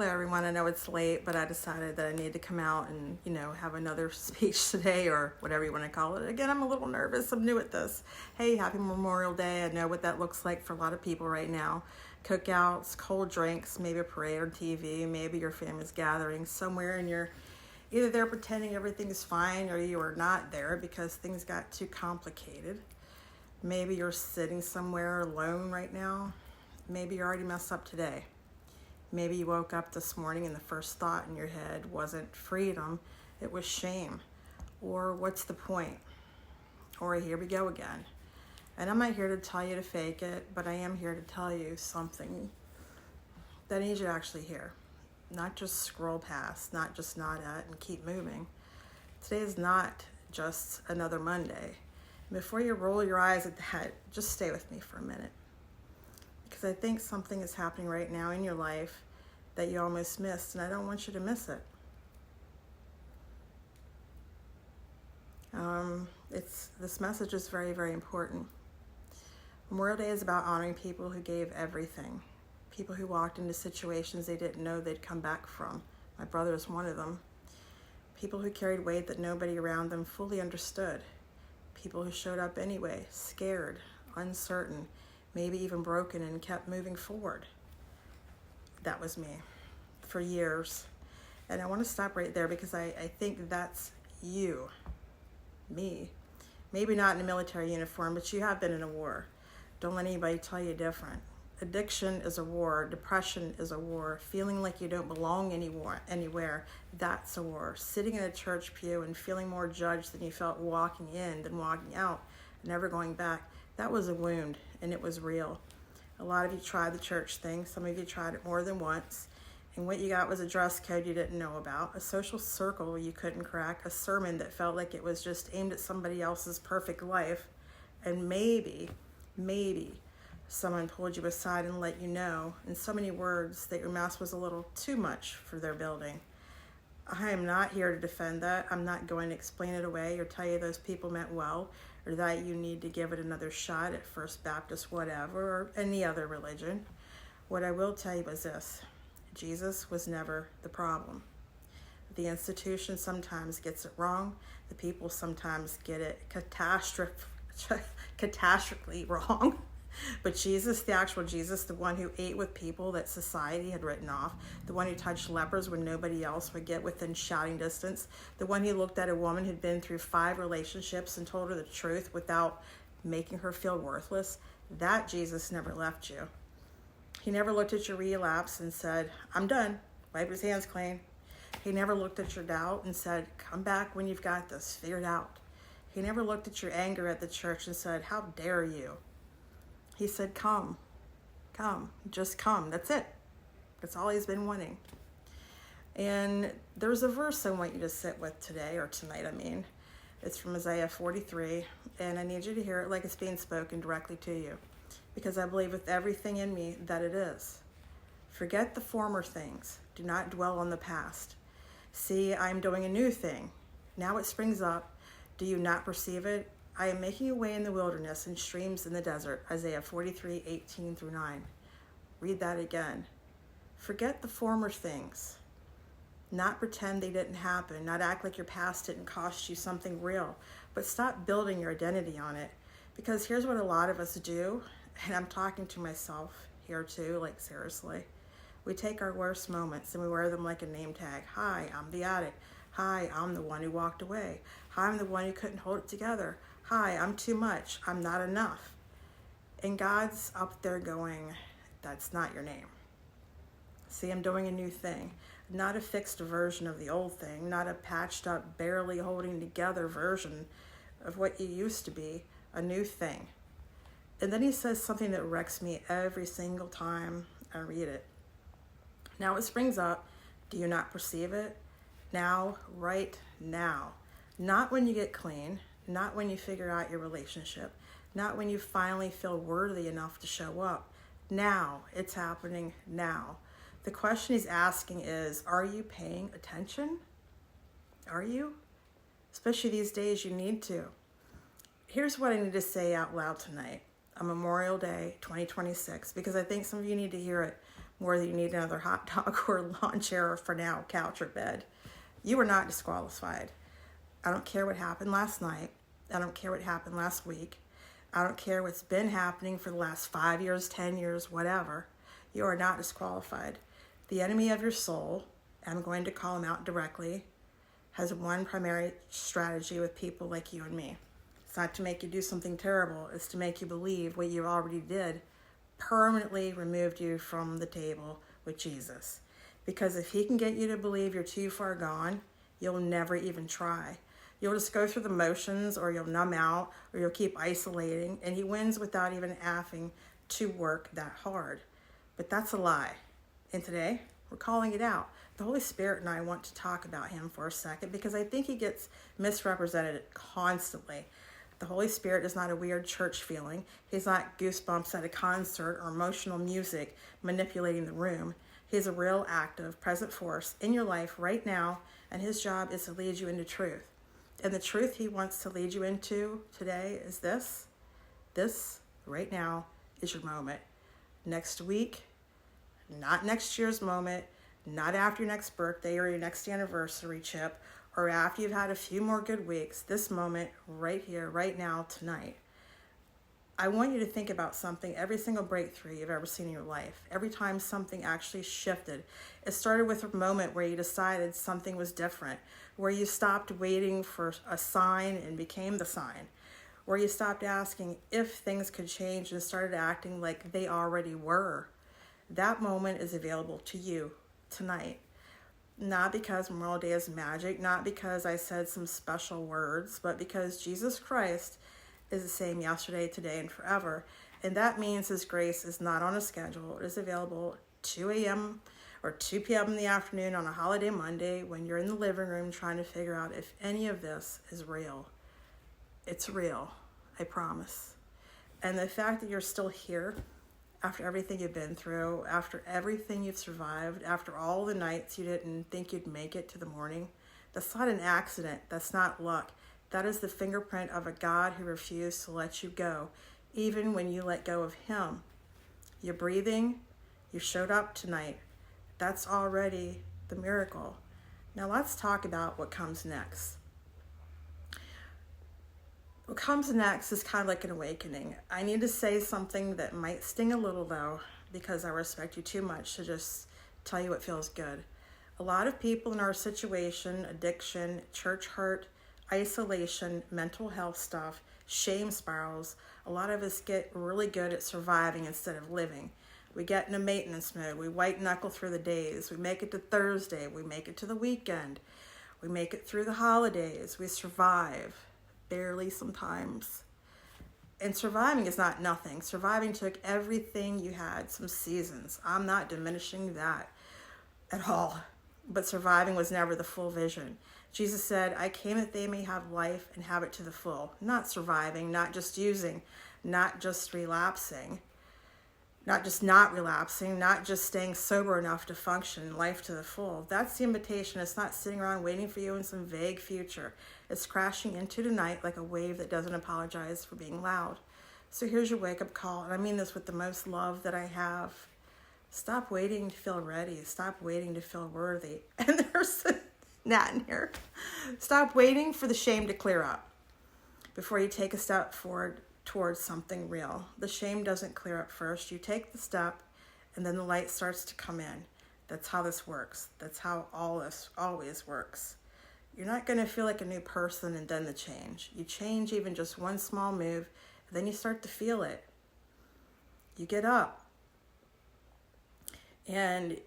Hello, everyone. I know it's late, but I decided that I need to come out and, have another speech today or whatever you want to call it. Again, I'm a little nervous. I'm new at this. Hey, happy Memorial Day. I know what that looks like for a lot of people right now. Cookouts, cold drinks, maybe a parade on TV, maybe your family's gathering somewhere and you're either there pretending everything is fine or you are not there because things got too complicated. Maybe you're sitting somewhere alone right now. Maybe you already messed up today. Maybe you woke up this morning and the first thought in your head wasn't freedom, it was shame. Or what's the point? Or here we go again. And I'm not here to tell you to fake it, but I am here to tell you something that I need you to actually hear. Not just scroll past, not just nod at and keep moving. Today is not just another Monday. Before you roll your eyes at that, just stay with me for a minute. Because I think something is happening right now in your life that you almost missed, and I don't want you to miss it. This message is very, very important. Memorial Day is about honoring people who gave everything. People who walked into situations they didn't know they'd come back from. My brother is one of them. People who carried weight that nobody around them fully understood. People who showed up anyway, scared, uncertain, maybe even broken, and kept moving forward. That was me for years. And I want to stop right there because I think that's you, me. Maybe not in a military uniform, but you have been in a war. Don't let anybody tell you different. Addiction is a war. Depression is a war. Feeling like you don't belong anywhere, that's a war. Sitting in a church pew and feeling more judged than you felt walking in than walking out, never going back, that was a wound, and it was real. A lot of you tried the church thing. Some of you tried it more than once. And what you got was a dress code you didn't know about, a social circle you couldn't crack, a sermon that felt like it was just aimed at somebody else's perfect life. And maybe someone pulled you aside and let you know in so many words that your mess was a little too much for their building. I am not here to defend that. I'm not going to explain it away or tell you those people meant well or that you need to give it another shot at First Baptist, whatever, or any other religion. What I will tell you is this: Jesus was never the problem. The institution sometimes gets it wrong. The people sometimes get it catastrophically wrong. But Jesus, the actual Jesus, the one who ate with people that society had written off, the one who touched lepers when nobody else would get within shouting distance, the one who looked at a woman who'd been through 5 relationships and told her the truth without making her feel worthless, that Jesus never left you. He never looked at your relapse and said, I'm done, wipe his hands clean. He never looked at your doubt and said, come back when you've got this figured out. He never looked at your anger at the church and said, how dare you? He said, come, just come. That's it. That's all he's been wanting. And there's a verse I want you to sit with today, or tonight, I mean. It's from Isaiah 43, and I need you to hear it like it's being spoken directly to you, because I believe with everything in me that it is. Forget the former things. Do not dwell on the past. See, I am doing a new thing. Now it springs up. Do you not perceive it? I am making a way in the wilderness and streams in the desert. Isaiah 43, 18 through 9. Read that again. Forget the former things. Not pretend they didn't happen. Not act like your past didn't cost you something real. But stop building your identity on it. Because here's what a lot of us do, and I'm talking to myself here too, like seriously. We take our worst moments and we wear them like a name tag. Hi, I'm the addict. Hi, I'm the one who walked away. Hi, I'm the one who couldn't hold it together. Hi, I'm too much. I'm not enough. And God's up there going, that's not your name. See, I'm doing a new thing. Not a fixed version of the old thing. Not a patched up, barely holding together version of what you used to be. A new thing. And then he says something that wrecks me every single time I read it. Now it springs up. Do you not perceive it? Now, right now. Not when you get clean. Not when you figure out your relationship. Not when you finally feel worthy enough to show up. Now. It's happening now. The question he's asking is, are you paying attention? Are you? Especially these days, you need to. Here's what I need to say out loud tonight on Memorial Day 2026, because I think some of you need to hear it more than you need another hot dog or lawn chair or, for now, couch or bed. You are not disqualified. I don't care what happened last night. I don't care what happened last week. I don't care what's been happening for the last 5 years, 10 years, whatever. You are not disqualified. The enemy of your soul, I'm going to call him out directly, has one primary strategy with people like you and me. It's not to make you do something terrible. It's to make you believe what you already did permanently removed you from the table with Jesus. Because if he can get you to believe you're too far gone, you'll never even try. You'll just go through the motions, or you'll numb out, or you'll keep isolating, and he wins without even having to work that hard. But that's a lie. And today, we're calling it out. The Holy Spirit and I want to talk about him for a second, because I think he gets misrepresented constantly. The Holy Spirit is not a weird church feeling. He's not goosebumps at a concert or emotional music manipulating the room. He's a real, active, present force in your life right now, and his job is to lead you into truth. And the truth he wants to lead you into today is this. This, right now, is your moment. Next week, not next year's moment, not after your next birthday or your next anniversary, Chip, or after you've had a few more good weeks. This moment, right here, right now, tonight. I want you to think about something, every single breakthrough you've ever seen in your life. Every time something actually shifted. It started with a moment where you decided something was different, where you stopped waiting for a sign and became the sign, where you stopped asking if things could change and started acting like they already were. That moment is available to you tonight. Not because Memorial Day is magic, not because I said some special words, but because Jesus Christ is the same yesterday, today, and forever. And that means his grace is not on a schedule. It is available 2 a.m. or 2 p.m. in the afternoon on a holiday Monday when you're in the living room trying to figure out if any of this is real. It's real, I promise. And the fact that you're still here after everything you've been through, after everything you've survived, after all the nights you didn't think you'd make it to the morning, that's not an accident. That's not luck. That is the fingerprint of a God who refused to let you go, even when you let go of him. You're breathing. You showed up tonight. That's already the miracle. Now let's talk about what comes next. What comes next is kind of like an awakening. I need to say something that might sting a little, though, because I respect you too much to just tell you what feels good. A lot of people in our situation, addiction, church hurt, isolation, mental health stuff, shame spirals, a lot of us get really good at surviving instead of living. We get in a maintenance mode. We white knuckle through the days. We make it to Thursday. We make it to the weekend. We make it through the holidays. We survive. Barely sometimes. And surviving is not nothing. Surviving took everything you had, some seasons. I'm not diminishing that at all. But surviving was never the full vision. Jesus said, I came that they may have life and have it to the full. Not surviving, not just using, not just relapsing, not just not relapsing, not just staying sober enough to function life to the full. That's the invitation. It's not sitting around waiting for you in some vague future. It's crashing into tonight like a wave that doesn't apologize for being loud. So here's your wake-up call, and I mean this with the most love that I have. Stop waiting to feel ready. Stop waiting to feel worthy. And there's Nat in here. Stop waiting for the shame to clear up before you take a step forward towards something real. The shame doesn't clear up first. You take the step, and then the light starts to come in. That's how this works. That's how all this always works. You're not going to feel like a new person and then the change. You change even just one small move, and then you start to feel it. You get up. And,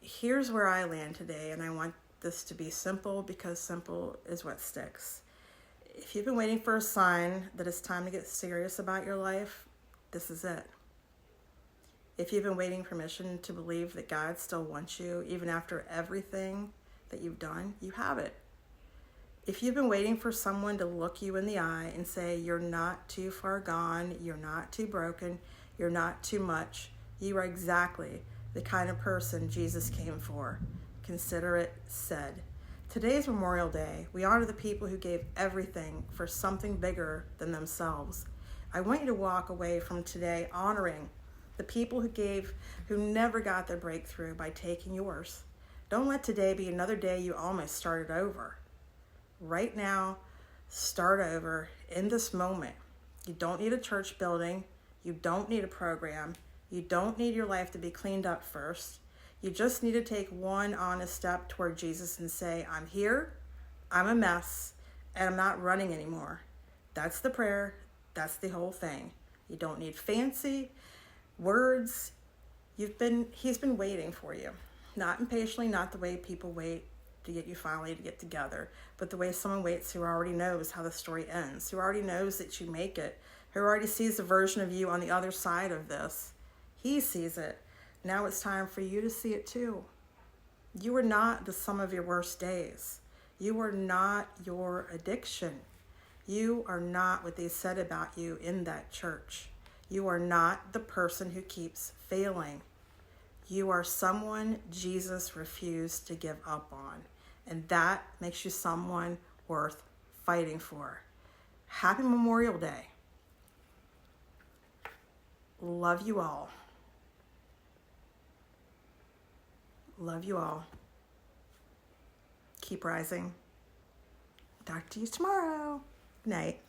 here's where I land today, and I want this to be simple because simple is what sticks. If you've been waiting for a sign that it's time to get serious about your life, this is it. If you've been waiting permission to believe that God still wants you, even after everything that you've done, you have it. If you've been waiting for someone to look you in the eye and say, you're not too far gone, you're not too broken, you're not too much, you are exactly the kind of person Jesus came for. Consider it said. Today is Memorial Day. We honor the people who gave everything for something bigger than themselves. I want you to walk away from today honoring The people who never got their breakthrough by taking yours. Don't let today be another day you almost started over. Right now, start over in this moment. You don't need a church building. You don't need a program. You don't need your life to be cleaned up first. You just need to take one honest step toward Jesus and say, I'm here, I'm a mess, and I'm not running anymore. That's the prayer. That's the whole thing. You don't need fancy words. He's been waiting for you. Not impatiently, not the way people wait to get you finally to get together, but the way someone waits who already knows how the story ends, who already knows that you make it, who already sees the version of you on the other side of this. He sees it. Now it's time for you to see it too. You are not the sum of your worst days. You are not your addiction. You are not what they said about you in that church. You are not the person who keeps failing. You are someone Jesus refused to give up on. And that makes you someone worth fighting for. Happy Memorial Day. Love you all. Love you all. Keep rising. Talk to you tomorrow. Night.